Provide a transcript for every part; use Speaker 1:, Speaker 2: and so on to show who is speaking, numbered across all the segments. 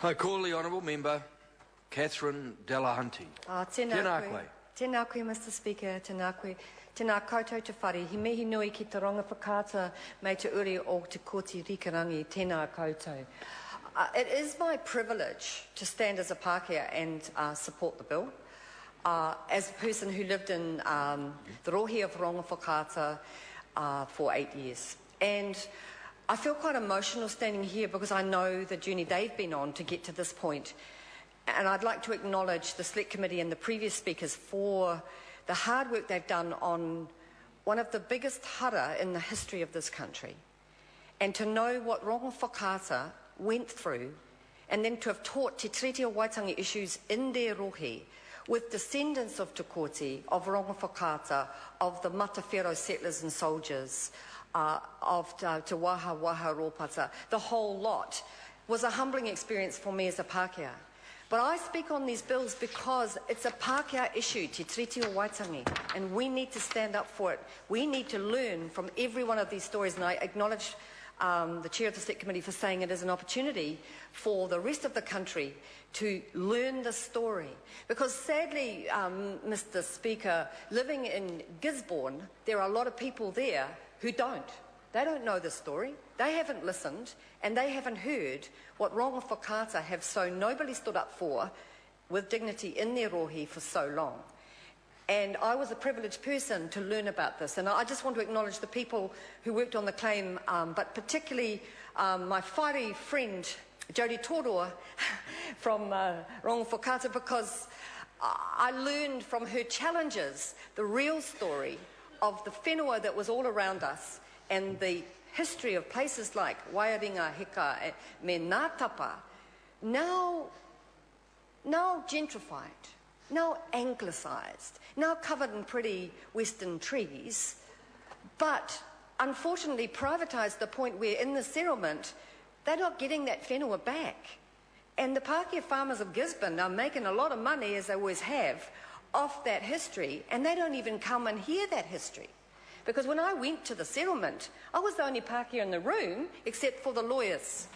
Speaker 1: I call the Honourable Member Catherine Delahunty.
Speaker 2: Tēnā koe. Tēnā koe, Mr Speaker, tēnā koe. Tēnā koutou te whare, he mihi nui ki te Rongowhakaata mei te uri o te koti rikarangi, tēnā koutou. It is my privilege to stand as a Pākehā and support the bill. As a person who lived in the rohe of Rongowhakaata for 8 years. And I feel quite emotional standing here because I know the journey they've been on to get to this point. And I'd like to acknowledge the Select Committee and the previous speakers for the hard work they've done on one of the biggest hara in the history of this country. And to know what Rongowhakaata went through, and then to have taught Te Tiriti o Waitangi issues in their rohe with descendants of Te Koti, of Rongowhakaata, of the Matawhero settlers and soldiers, of Te Waha Ropata, the whole lot, was a humbling experience for me as a Pākehā. But I speak on these bills because it's a Pākehā issue, Te Tiriti o Waitangi, and we need to stand up for it. We need to learn from every one of these stories, and I acknowledge the Chair of the Select Committee for saying it is an opportunity for the rest of the country to learn the story. Because sadly, Mr Speaker, living in Gisborne, there are a lot of people there who don't. They don't know the story, they haven't listened, and they haven't heard what Rongowhakaata have so nobly stood up for with dignity in their rohe for so long. And I was a privileged person to learn about this, and I just want to acknowledge the people who worked on the claim, but particularly my whare friend, Jodie Toroa from Rongowhakaata, because I learned from her challenges the real story of the whenua that was all around us and the history of places like Waiaringa, Heka, me Ngātapa, now gentrified, now anglicised, now covered in pretty western trees, but unfortunately privatised to the point where in the settlement they're not getting that whenua back. And the Pākehā farmers of Gisborne are making a lot of money, as they always have, off that history, and they don't even come and hear that history. Because when I went to the settlement, I was the only Pākehā in the room, except for the lawyers.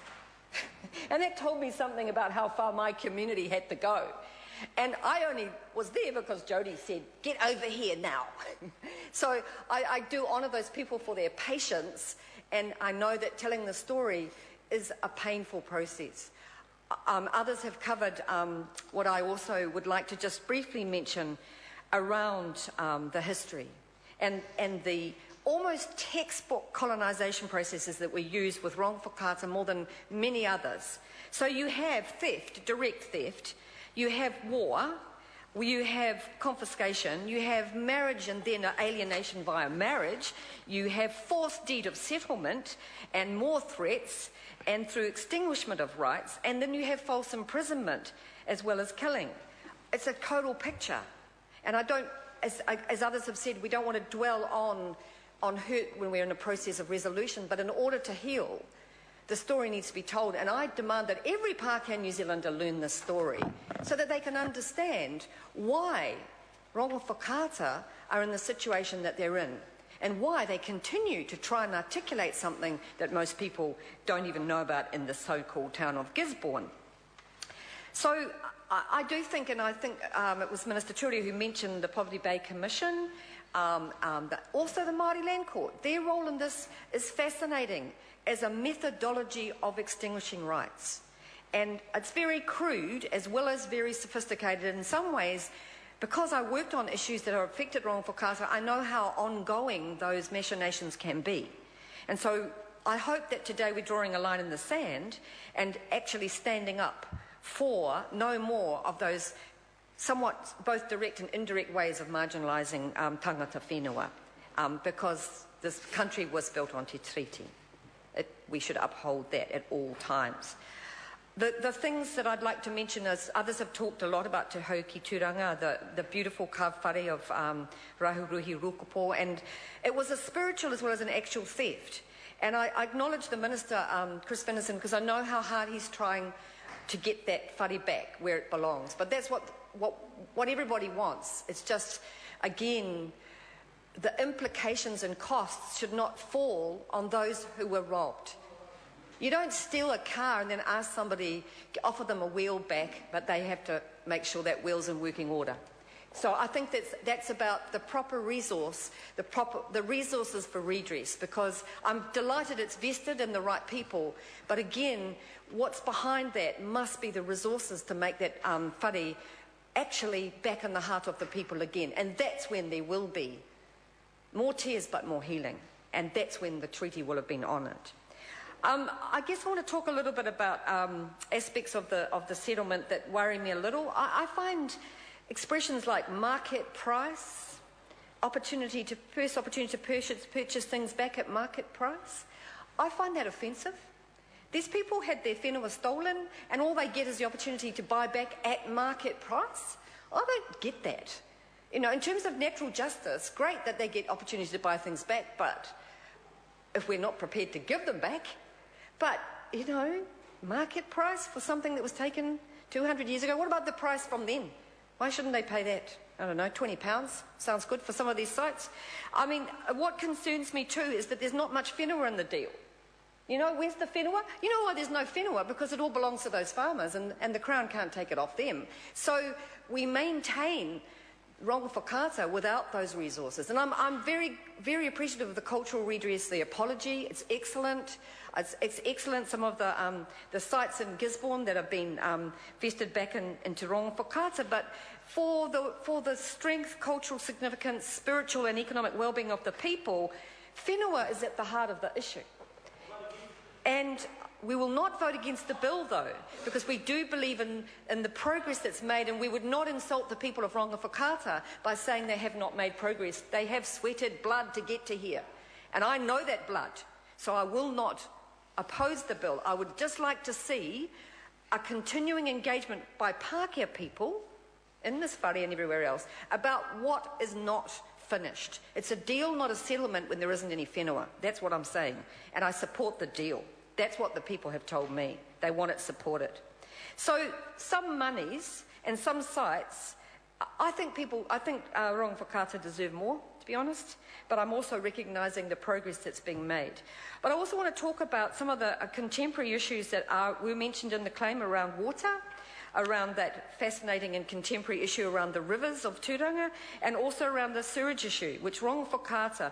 Speaker 2: And that told me something about how far my community had to go. And I only was there because Jodie said, get over here now. So I do honour those people for their patience, and I know that telling the story is a painful process. Others have covered what I also would like to just briefly mention around the history and the almost textbook colonisation processes that we use with Rongowhakaata more than many others. So you have theft, direct theft, you have war, you have confiscation, you have marriage and then alienation via marriage, you have forced deed of settlement and more threats and through extinguishment of rights, and then you have false imprisonment as well as killing. It's a total picture. And I don't, as others have said, we don't want to dwell on hurt when we're in a process of resolution, but in order to heal, the story needs to be told. And I demand that every Pākehā New Zealander learn this story so that they can understand why Rongowhakaata are in the situation that they're in, and why they continue to try and articulate something that most people don't even know about in the so-called town of Gisborne. So I do think, and I think it was Minister Turia who mentioned the Poverty Bay Commission, also the Māori Land Court. Their role in this is fascinating as a methodology of extinguishing rights. And it's very crude as well as very sophisticated in some ways. Because I worked on issues that are affected Rongowhakaata, I know how ongoing those machinations can be. And so I hope that today we're drawing a line in the sand and actually standing up for no more of those somewhat both direct and indirect ways of marginalising tangata whenua, because this country was built on Te Tiriti. We should uphold that at all times. The things that I'd like to mention is, others have talked a lot about Te Hauki-Turanga, the beautiful kawhare of Rahuruhi Rukupo, and it was a spiritual as well as an actual theft. And I acknowledge the Minister, Chris Finnison, because I know how hard he's trying to get that whare back where it belongs. But that's what everybody wants. It's just, again, the implications and costs should not fall on those who were robbed. You don't steal a car and then ask somebody, offer them a wheel back, but they have to make sure that wheel's in working order. So I think that's about the proper resource, the resources for redress, because I'm delighted it's vested in the right people. But again, what's behind that must be the resources to make that whare actually back in the heart of the people again. And that's when there will be more tears but more healing. And that's when the treaty will have been honoured. I guess I want to talk a little bit about aspects of the settlement that worry me a little. I find expressions like market price, opportunity to purchase things back at market price. I find that offensive. These people had their whenua stolen and all they get is the opportunity to buy back at market price. I don't get that. You know, in terms of natural justice, great that they get opportunity to buy things back, but if we're not prepared to give them back, but, you know, market price for something that was taken 200 years ago, what about the price from then? Why shouldn't they pay that? I don't know, £20 sounds good for some of these sites. I mean, what concerns me too is that there's not much whenua in the deal. You know, where's the whenua? You know why there's no whenua? Because it all belongs to those farmers and the Crown can't take it off them. So we maintain Rongowhakaata without those resources. And I'm very, very appreciative of the cultural redress, the apology. It's excellent. It's excellent, some of the sites in Gisborne that have been vested back into Rongowhakaata. But for the strength, cultural significance, spiritual and economic well-being of the people, whenua is at the heart of the issue. And we will not vote against the bill, though, because we do believe in the progress that's made, and we would not insult the people of Rongowhakaata by saying they have not made progress. They have sweated blood to get to here, and I know that blood, so I will not oppose the bill. I would just like to see a continuing engagement by Pākehā people in this whare and everywhere else about what is not finished. It's a deal, not a settlement, when there isn't any whenua. That's what I'm saying, and I support the deal. That's what the people have told me. They want it supported. So some monies and some sites, I think Rongowhakaata deserve more, to be honest, but I'm also recognising the progress that's being made. But I also want to talk about some of the contemporary issues that were mentioned in the claim around water, around that fascinating and contemporary issue around the rivers of Tūranga, and also around the sewage issue, which Rongowhakaata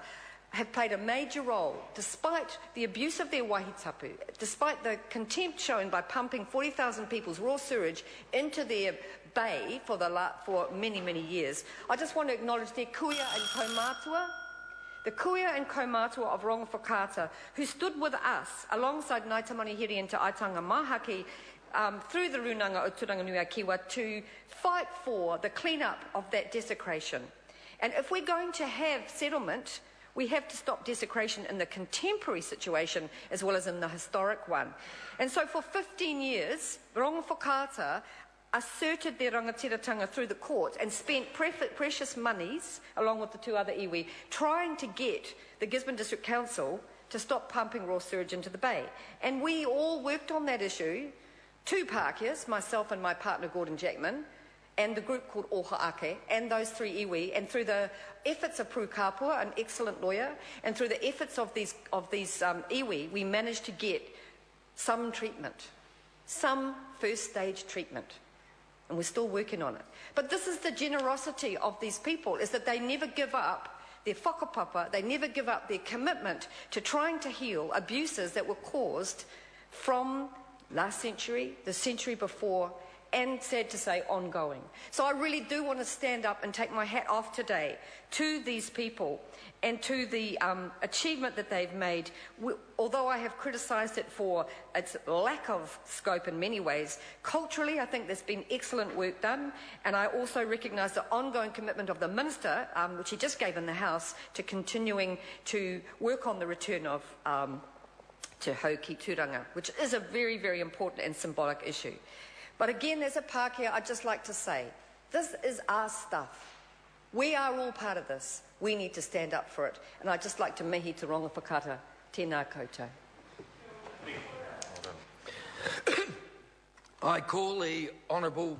Speaker 2: have played a major role, despite the abuse of their wahitapu, despite the contempt shown by pumping 40,000 people's raw sewage into their bay for many, many years. I just want to acknowledge their kuia and kaumātua, the kuia and kaumātua of Rongowhakaata, who stood with us alongside Ngāi Tamanihiri and Te Aitanga Mahaki through the runanga o Turanganui-a-Kiwa to fight for the clean-up of that desecration. And if we're going to have settlement, we have to stop desecration in the contemporary situation as well as in the historic one. And so for 15 years, Rongowhakaata asserted their rangatiratanga through the court and spent precious monies, along with the two other iwi, trying to get the Gisborne District Council to stop pumping raw sewage into the bay. And we all worked on that issue, two Pākehās, myself and my partner Gordon Jackman, and the group called Ohaake, and those three iwi, and through the efforts of Pru Kapua, an excellent lawyer, and through the efforts of these iwi, we managed to get some treatment, some first stage treatment, and we're still working on it. But this is the generosity of these people, is that they never give up their whakapapa, they never give up their commitment to trying to heal abuses that were caused from last century, the century before, and, sad to say, ongoing. So I really do want to stand up and take my hat off today to these people and to the achievement that they've made. Although I have criticised it for its lack of scope in many ways, culturally I think there's been excellent work done, and I also recognise the ongoing commitment of the Minister, which he just gave in the House, to continuing to work on the return of Te Hau ki Tūranga, which is a very, very important and symbolic issue. But again, as a Pākehā, I'd just like to say, this is our stuff. We are all part of this. We need to stand up for it. And I'd just like to mihi te Rongowhakaata, tēnā koutou.
Speaker 1: I call the Honourable